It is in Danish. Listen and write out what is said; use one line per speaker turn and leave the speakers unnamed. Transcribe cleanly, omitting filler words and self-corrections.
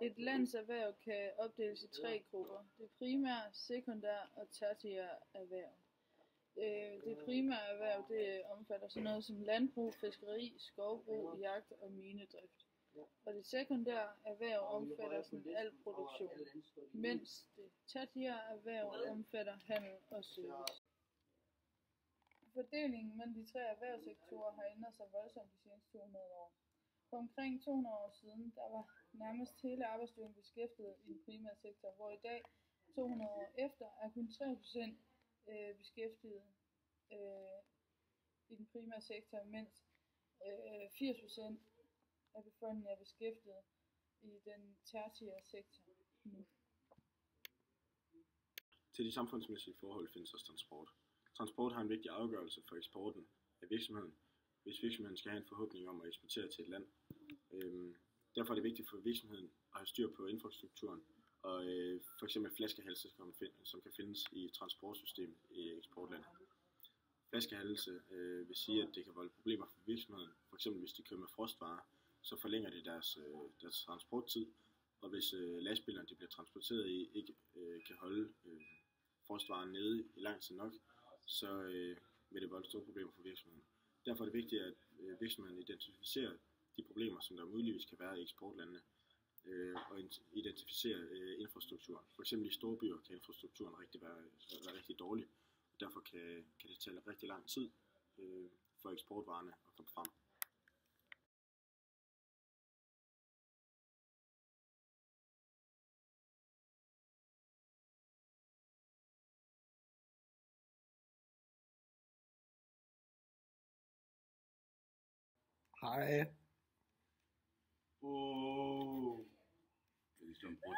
Et lands erhverv kan opdeles i tre grupper: det primære, sekundære og tertiære erhverv. Det primære erhverv det omfatter sådan noget som landbrug, fiskeri, skovbrug, jagt og minedrift. Og det sekundære erhverv omfatter sådan al produktion, mens det tertiære erhverv omfatter handel og service. Fordelingen mellem de tre erhvervssektorer har ændret sig voldsomt de seneste 200 år. For omkring 200 år siden, der var nærmest hele arbejdsstyrken beskæftiget i den primære sektor, hvor i dag, 200 år efter, er kun 3% beskæftiget i den primære sektor, mens 80% af befolkningen er beskæftiget i den tertiære sektor nu.
Til de samfundsmæssige forhold findes også transport. Transport har en vigtig afgørelse for eksporten af virksomheden, hvis virksomheden skal have en forhåbning om at eksportere til et land. Derfor er det vigtigt for virksomheden at have styr på infrastrukturen og for eksempel flaskehalse, som kan findes i transportsystemet i eksportlandet. Flaskehalse vil sige, at det kan volde problemer for virksomheden. For eksempel hvis de kører med frostvarer, så forlænger det deres transporttid, og hvis lastbilerne de bliver transporteret i ikke kan holde frostvaren nede i lang tid nok, så vil det volde store problemer for virksomheden. Derfor er det vigtigt, at virksomheden identificerer de problemer, som der muligvis kan være i eksportlandene, og identificere infrastrukturen. For eksempel i store byer kan infrastrukturen være rigtig dårlig, og derfor kan det tage rigtig lang tid for eksportvarerne at komme frem.
Hej.
Det er ligesom brugt